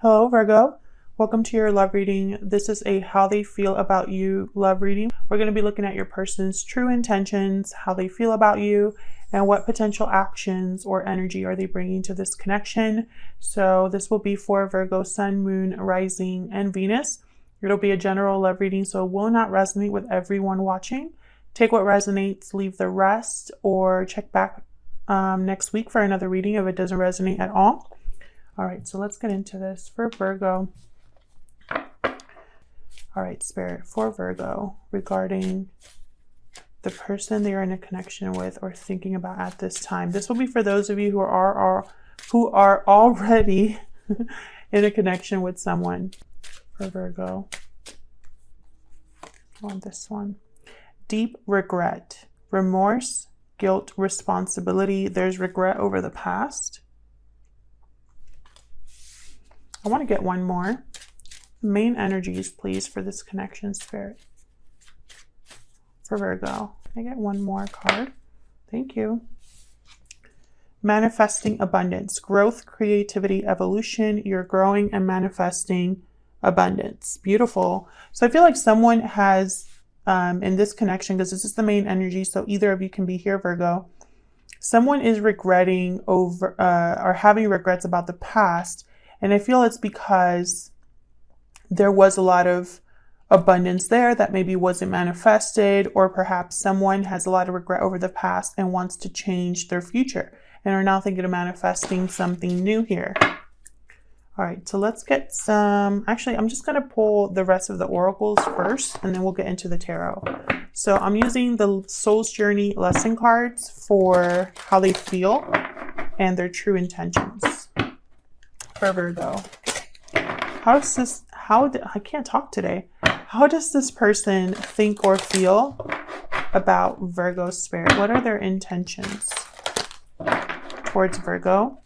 Hello, Virgo. Welcome to your love reading. This is a how they feel about you love reading. We're going to be looking at your person's true intentions, how they feel about you, and what potential actions or energy are they bringing to this connection. So this will be for Virgo, Sun, Moon, Rising, and Venus. It'll be a general love reading, so it will not resonate with everyone watching. Take what resonates, leave the rest, or check back next week for another reading if it doesn't resonate at all. All right, so let's get into this for Virgo. All right, Spirit, for Virgo, regarding the person they're in a connection with or thinking about at this time. This will be for those of you who are already in a connection with someone. For Virgo, on this one. Deep regret, remorse, guilt, responsibility. There's regret over the past. I want to get one more. Main energies, please, for this connection, Spirit. For Virgo. Can I get one more card? Thank you. Manifesting abundance, growth, creativity, evolution. You're growing and manifesting abundance. Beautiful. So I feel like someone has, in this connection, because this is the main energy, so either of you can be here, Virgo. Someone is regretting over, or having regrets about the past. And I feel it's because there was a lot of abundance there that maybe wasn't manifested, or perhaps someone has a lot of regret over the past and wants to change their future and are now thinking of manifesting something new here. All right, so let's get some, actually, I'm just going to pull the rest of the oracles first, and then we'll get into the tarot. So I'm using the Soul's Journey lesson cards for how they feel and their true intentions. For Virgo, I can't talk today. How does this person think or feel about Virgo, Spirit? What are their intentions towards Virgo?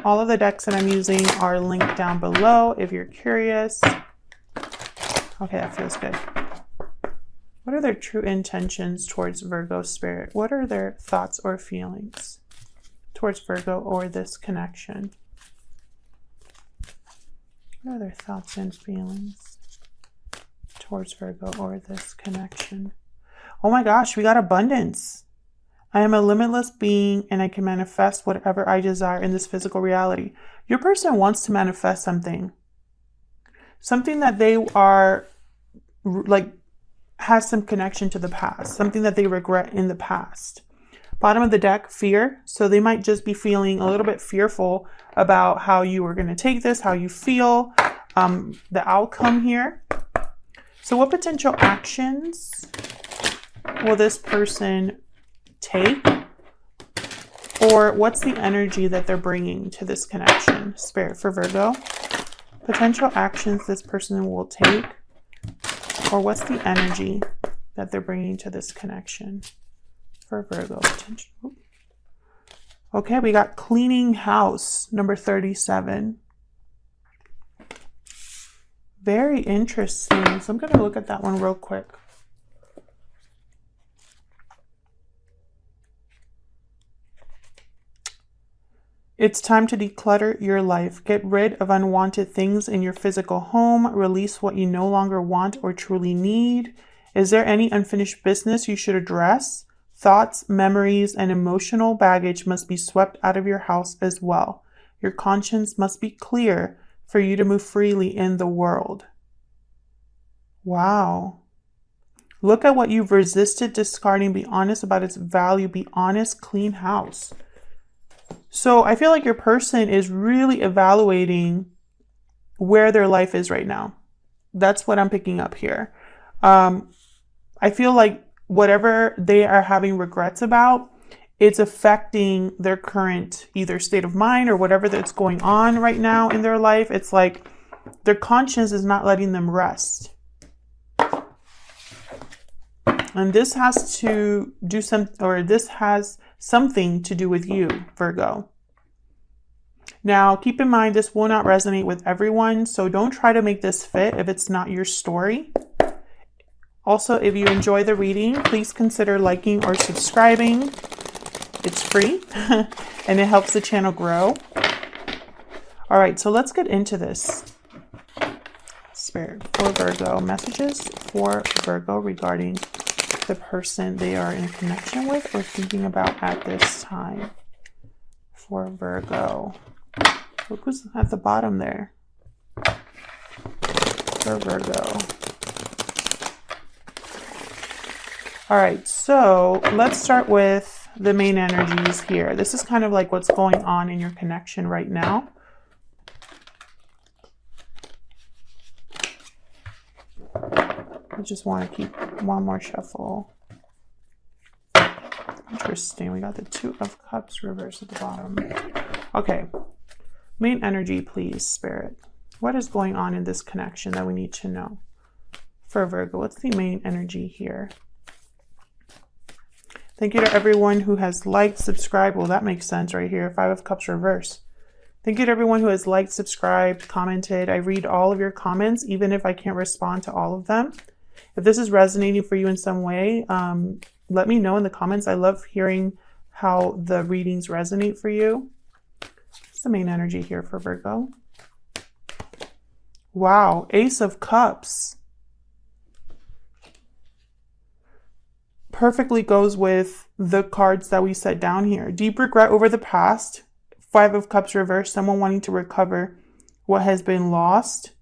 All of the decks that I'm using are linked down below if you're curious. Okay, that feels good. What are their true intentions towards Virgo, Spirit? What are their thoughts or feelings towards Virgo or this connection? What are their thoughts and feelings towards Virgo or this connection? Oh my gosh, we got abundance. I am a limitless being and I can manifest whatever I desire in this physical reality. Your person wants to manifest something. Something that they are like has some connection to the past. Something that they regret in the past. Bottom of the deck, fear. So they might just be feeling a little bit fearful about how you are going to take this, how you feel, the outcome here. So what potential actions will this person take? Or what's the energy that they're bringing to this connection? Spirit, for Virgo. Potential actions this person will take. Or what's the energy that they're bringing to this connection? For Virgo, potential. Okay, we got cleaning house, number 37. Very interesting. So I'm going to look at that one real quick. It's time to declutter your life. Get rid of unwanted things in your physical home. Release what you no longer want or truly need. Is there any unfinished business you should address? Thoughts, memories, and emotional baggage must be swept out of your house as well. Your conscience must be clear for you to move freely in the world. Wow. Look at what you've resisted discarding. Be honest about its value. Be honest, clean house. So I feel like your person is really evaluating where their life is right now. That's what I'm picking up here. I feel like whatever they are having regrets about, it's affecting their current either state of mind or whatever that's going on right now in their life. It's like their conscience is not letting them rest. And this has to do this has something to do with you, Virgo. Now, keep in mind, this will not resonate with everyone, so don't try to make this fit if it's not your story. Also, if you enjoy the reading, please consider liking or subscribing. It's free and it helps the channel grow. All right, so let's get into this. Spirit for Virgo, messages for Virgo regarding the person they are in connection with or thinking about at this time. For Virgo, look who's at the bottom there. For Virgo. All right, so let's start with the main energies here. This is kind of like what's going on in your connection right now. I just want to keep one more shuffle. Interesting. We got the Two of Cups reversed at the bottom. Okay. Main energy, please, Spirit. What is going on in this connection that we need to know? For Virgo, what's the main energy here? Thank you to everyone who has liked, subscribed. Well, that makes sense right here. Five of Cups reversed. Thank you to everyone who has liked, subscribed, commented. I read all of your comments, even if I can't respond to all of them. If this is resonating for you in some way, let me know in the comments. I love hearing how the readings resonate for you. What's the main energy here for Virgo? Wow, Ace of Cups. Perfectly goes with the cards that we set down here. Deep regret over the past. Five of Cups reversed. Someone wanting to recover what has been lost.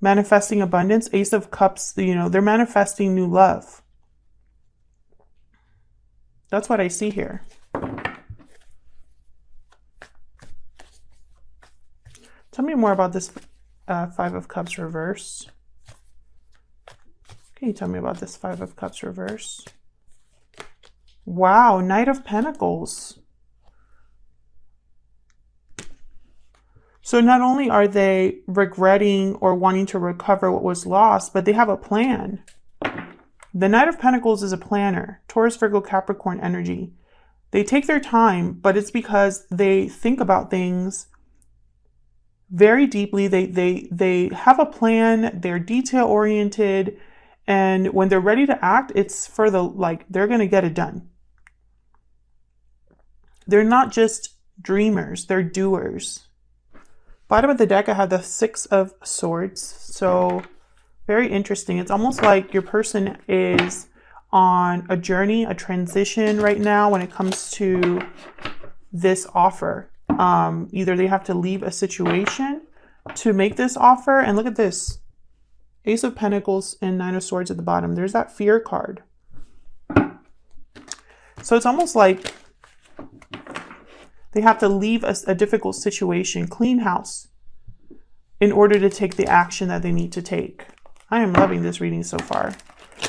Manifesting abundance. Ace of Cups, you know, they're manifesting new love. That's what I see here. Tell me more about this Five of Cups reverse. Can you tell me about this Five of Cups reverse? Wow, Knight of Pentacles. So not only are they regretting or wanting to recover what was lost, but they have a plan. The Knight of Pentacles is a planner. Taurus, Virgo, Capricorn energy. They take their time, but it's because they think about things very deeply. They have a plan. They're detail oriented. And when they're ready to act, it's for the, like, they're going to get it done. They're not just dreamers. They're doers. Bottom of the deck, I have the Six of Swords. So very interesting. It's almost like your person is on a journey, a transition right now when it comes to this offer. Either they have to leave a situation to make this offer. And look at this. Ace of Pentacles and Nine of Swords at the bottom. There's that fear card. So it's almost like they have to leave a difficult situation, clean house, in order to take the action that they need to take. I am loving this reading so far.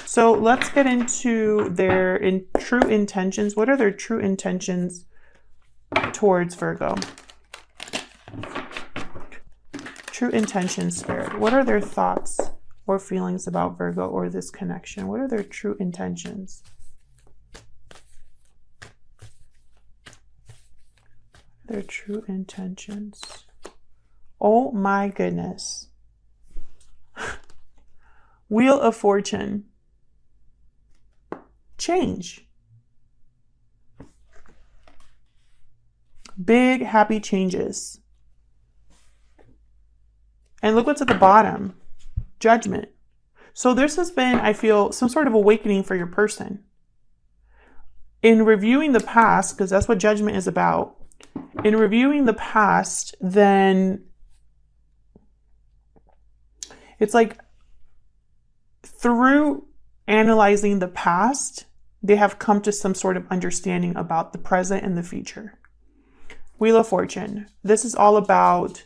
So let's get into their true intentions. What are their true intentions towards Virgo? True intentions, Spirit. What are their thoughts or feelings about Virgo or this connection? What are their true intentions? Their true intentions. Oh my goodness. Wheel of Fortune. Change. Big happy changes. And look what's at the bottom. Judgment. So this has been, I feel, some sort of awakening for your person. In reviewing the past, because that's what judgment is about. In reviewing the past, then it's like through analyzing the past, they have come to some sort of understanding about the present and the future. Wheel of Fortune. This is all about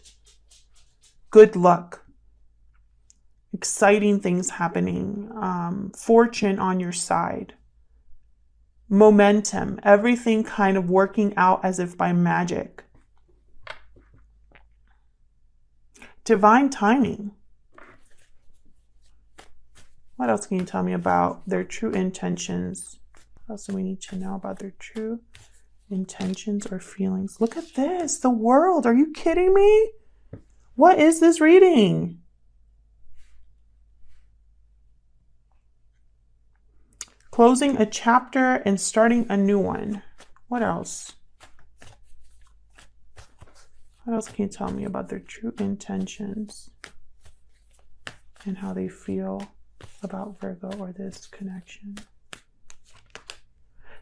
good luck, exciting things happening, fortune on your side, momentum, everything kind of working out as if by magic. Divine timing. What else can you tell me about their true intentions? What else do we need to know about their true intentions or feelings? Look at this. The World. Are you kidding me? What is this reading? Closing a chapter and starting a new one. What else? What else can you tell me about their true intentions and how they feel about Virgo or this connection?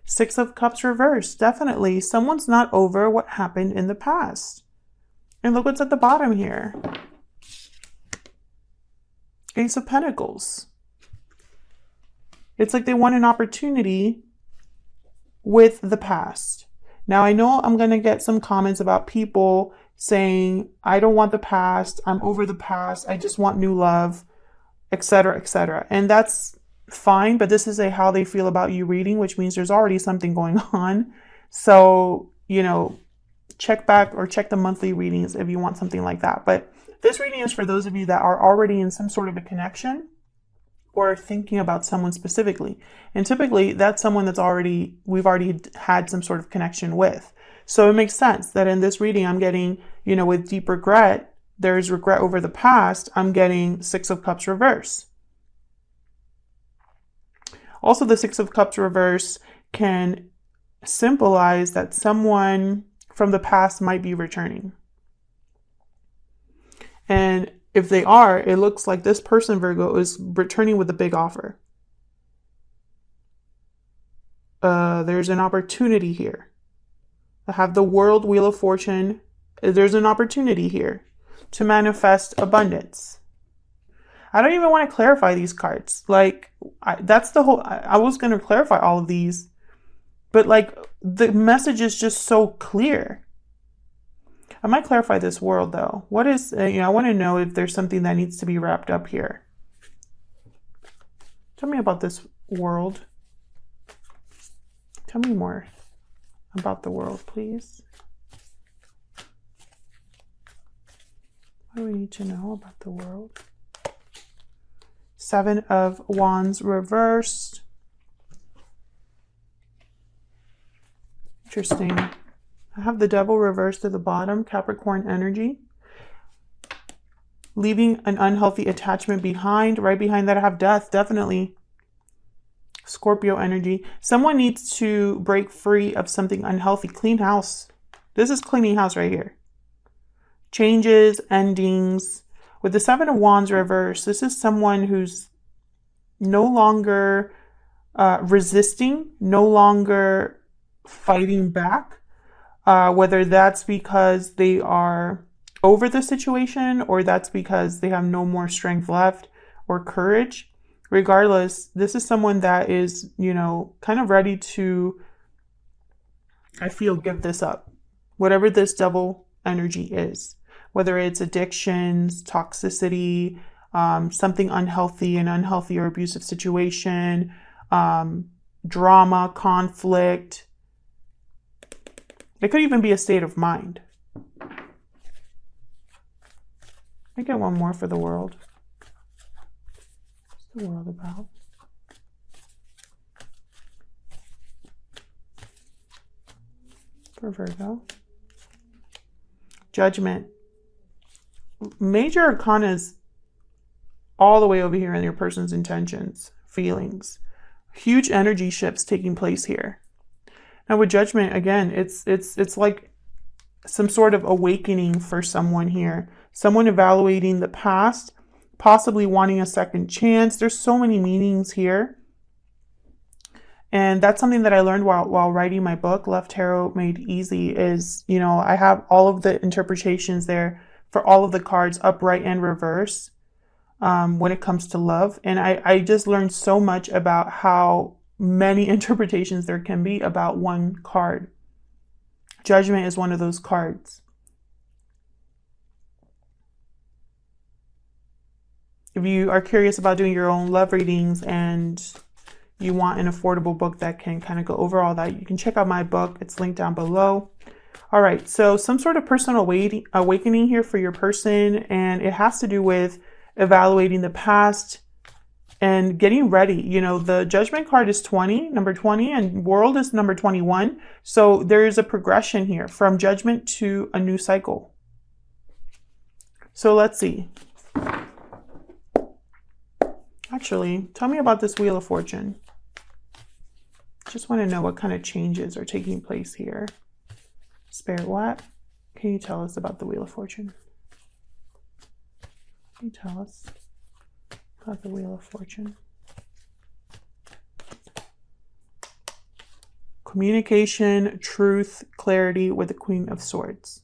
Six of Cups reversed. Definitely. Someone's not over what happened in the past. And look what's at the bottom here. Ace of Pentacles. It's like they want an opportunity with the past. Now, I know I'm going to get some comments about people saying, I don't want the past. I'm over the past. I just want new love, etc., etc. And that's fine, but this is a how they feel about you reading, which means there's already something going on. So, you know, check back or check the monthly readings if you want something like that. But this reading is for those of you that are already in some sort of a connection or thinking about someone specifically. And typically that's someone that's we've already had some sort of connection with. So it makes sense that in this reading, I'm getting, you know, with deep regret, there's regret over the past. I'm getting Six of Cups reverse. Also, the Six of Cups reverse can symbolize that someone from the past might be returning. And if they are, it looks like this person, Virgo, is returning with a big offer. There's an opportunity here. I have the World, Wheel of Fortune. There's an opportunity here to manifest abundance. I don't even want to clarify these cards. Like, that's the whole, I was going to clarify all of these, but like the message is just so clear. I might clarify this World though. What is, I want to know if there's something that needs to be wrapped up here. Tell me about this World. Tell me more about the World, please. What do we need to know about the World? Seven of Wands reversed. Interesting. I have the Devil reversed to the bottom, Capricorn energy. Leaving an unhealthy attachment behind. Right behind that I have Death, definitely. Scorpio energy. Someone needs to break free of something unhealthy. Clean house. This is cleaning house right here. Changes, endings. With the Seven of Wands reversed, this is someone who's no longer resisting, no longer fighting back. Whether that's because they are over the situation or that's because they have no more strength left or courage. Regardless, this is someone that is, kind of ready to, I feel, give this up. Whatever this Devil energy is. Whether it's addictions, toxicity, something unhealthy, an unhealthy or abusive situation, drama, conflict. It could even be a state of mind. I get one more for the World. What's the World about? For Virgo. Judgment. Major arcana is all the way over here in your person's intentions, feelings. Huge energy shifts taking place here. Now with Judgment, again, it's like some sort of awakening for someone here. Someone evaluating the past, possibly wanting a second chance. There's so many meanings here. And that's something that I learned while writing my book, Love Tarot Made Easy, is, I have all of the interpretations there for all of the cards, upright and reverse, when it comes to love. And I just learned so much about how many interpretations there can be about one card. Judgment is one of those cards. If you are curious about doing your own love readings and you want an affordable book that can kind of go over all that, you can check out my book. It's linked down below. All right, so some sort of personal awakening here for your person, and it has to do with evaluating the past and getting ready. The Judgment card is 20, number 20, and World is number 21. So there is a progression here from Judgment to a new cycle. So let's see. Actually, tell me about this Wheel of Fortune. Just want to know what kind of changes are taking place here. Spirit, what? Can you tell us about the Wheel of Fortune? Can you tell us about the Wheel of Fortune? Communication, truth, clarity with the Queen of Swords.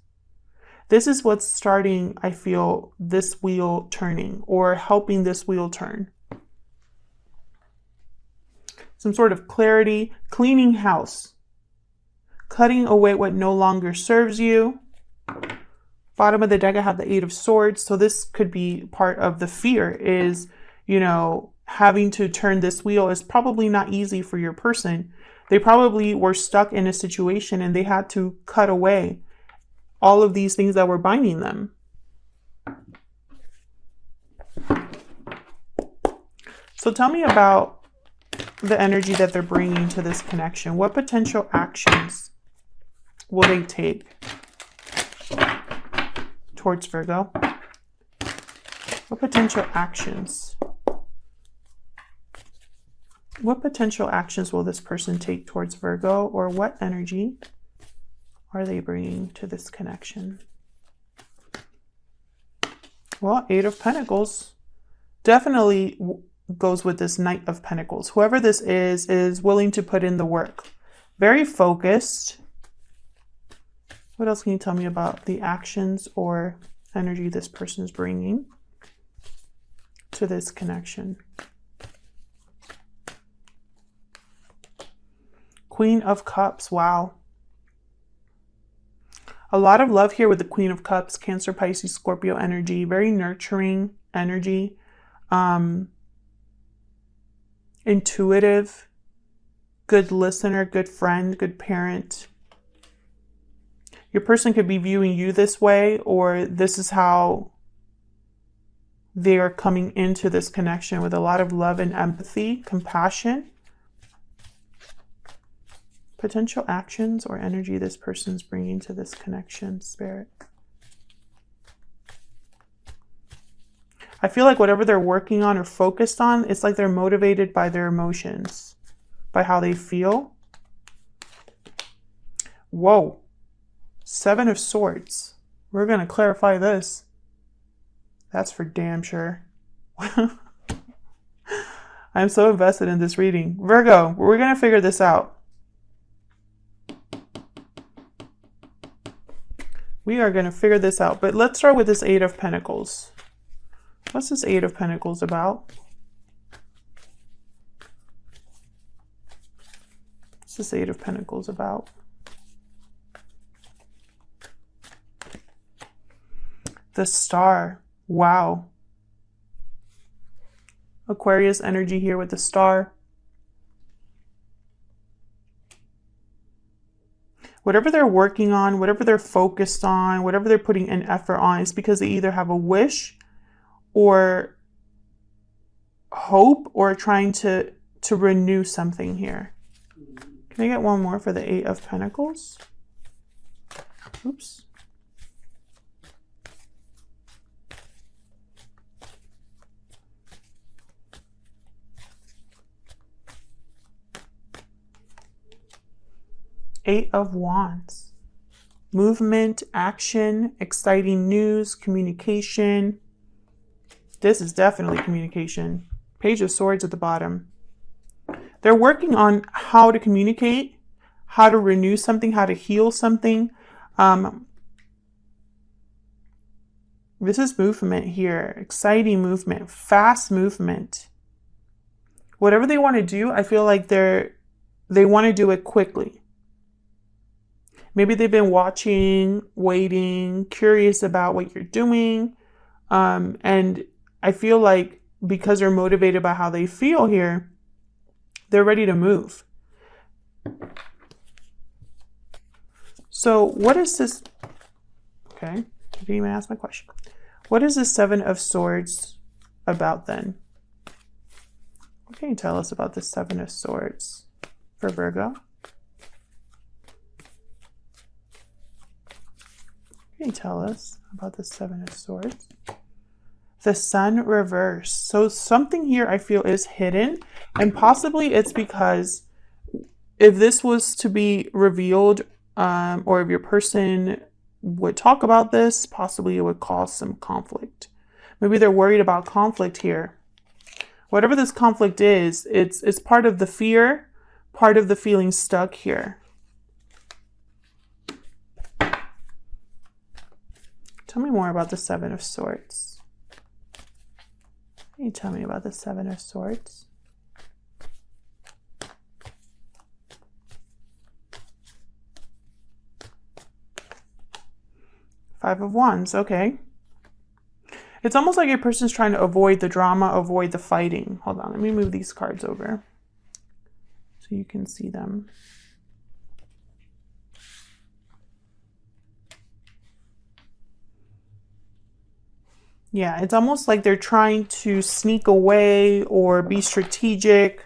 This is what's starting, I feel, this wheel turning or helping this wheel turn. Some sort of clarity, cleaning house, cutting away what no longer serves you. Bottom of the deck, I have the Eight of Swords. So this could be part of the fear is, you know, having to turn this wheel is probably not easy for your person. They probably were stuck in a situation and they had to cut away all of these things that were binding them. So tell me about the energy that they're bringing to this connection. What potential actions will they take towards Virgo? What potential actions? What potential actions will this person take towards Virgo, or what energy are they bringing to this connection? Well, Eight of Pentacles definitely goes with this Knight of Pentacles. Whoever this is willing to put in the work. Very focused. What else can you tell me about the actions or energy this person is bringing to this connection? Queen of Cups. Wow. A lot of love here with the Queen of Cups, Cancer, Pisces, Scorpio energy. Very nurturing energy. Intuitive. Good listener, good friend, good parent. Your person could be viewing you this way, or this is how they are coming into this connection with a lot of love and empathy, compassion. Potential actions or energy this person's bringing to this connection, Spirit. I feel like whatever they're working on or focused on, it's like they're motivated by their emotions, by how they feel. Whoa. Seven of Swords. We're going to clarify this. That's for damn sure. I'm so invested in this reading. Virgo, we're going to figure this out. We are going to figure this out. But let's start with this Eight of Pentacles. What's this Eight of Pentacles about? What's this Eight of Pentacles about? The Star. Wow. Aquarius energy here with the Star. Whatever they're working on, whatever they're focused on, whatever they're putting an effort on, is because they either have a wish or hope or trying to renew something here. Can I get one more for the Eight of Pentacles? Oops. Eight of Wands. Movement, action, exciting news, communication. This is definitely communication. Page of Swords at the bottom. They're working on how to communicate, how to renew something, how to heal something. This is movement here. Exciting movement, fast movement. Whatever they want to do, I feel like they want to do it quickly. Maybe they've been watching, waiting, curious about what you're doing. And I feel like because they're motivated by how they feel here, they're ready to move. So what is this? Okay, I didn't even ask my question. What is the Seven of Swords about then? What can you tell us about the Seven of Swords for Virgo? Can you tell us about the Seven of Swords? The Sun reversed. So something here I feel is hidden, and possibly it's because if this was to be revealed, or if your person would talk about this. Possibly it would cause some conflict. Maybe they're worried about conflict here. Whatever this conflict is, it's part of the fear, part of the feeling stuck here. Tell me more about the Seven of Swords. Can you tell me about the Seven of Swords? Five of Wands, okay. It's almost like a person's trying to avoid the drama, avoid the fighting. Hold on, let me move these cards over so you can see them. Yeah, it's almost like they're trying to sneak away or be strategic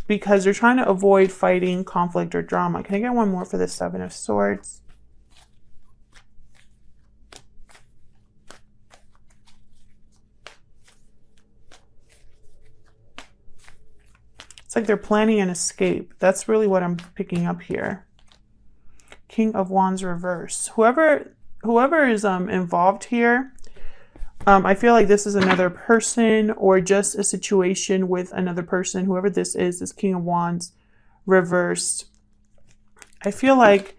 because they're trying to avoid fighting, conflict, or drama. Can I get one more for the Seven of Swords? It's like they're planning an escape. That's really what I'm picking up here. King of Wands reverse. Whoever is involved here, I feel like this is another person or just a situation with another person. Whoever this is, this King of Wands reversed. I feel like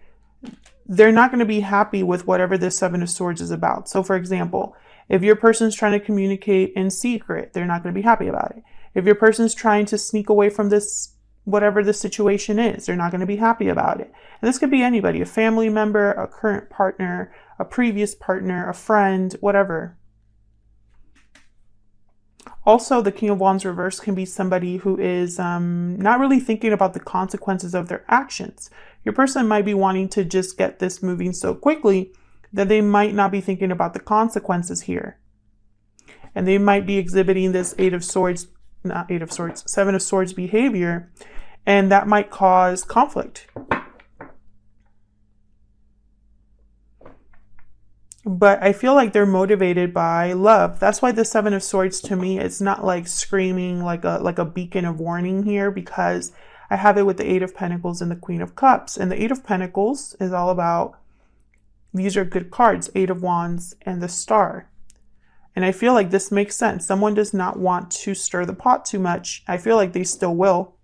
they're not going to be happy with whatever this Seven of Swords is about. So for example, if your person's trying to communicate in secret, they're not going to be happy about it. If your person's trying to sneak away from this, whatever the situation is, they're not going to be happy about it. And this could be anybody, a family member, a current partner, a previous partner, a friend, whatever. Also, the King of Wands reverse can be somebody who is not really thinking about the consequences of their actions. Your person might be wanting to just get this moving so quickly that they might not be thinking about the consequences here. And they might be exhibiting this Seven of Swords behavior, and that might cause conflict. But I feel like they're motivated by love. That's why the Seven of Swords to me, it's not like screaming like a beacon of warning here, because I have it with the Eight of Pentacles and the Queen of Cups. And the Eight of Pentacles is all about, these are good cards, Eight of Wands and the Star. And I feel like this makes sense. Someone does not want to stir the pot too much. I feel like they still will,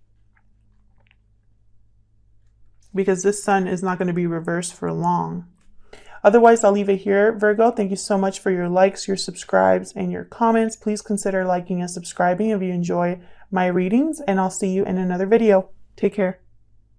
because this Sun is not going to be reversed for long. Otherwise, I'll leave it here, Virgo. Thank you so much for your likes, your subscribes, and your comments. Please consider liking and subscribing if you enjoy my readings, and I'll see you in another video. Take care.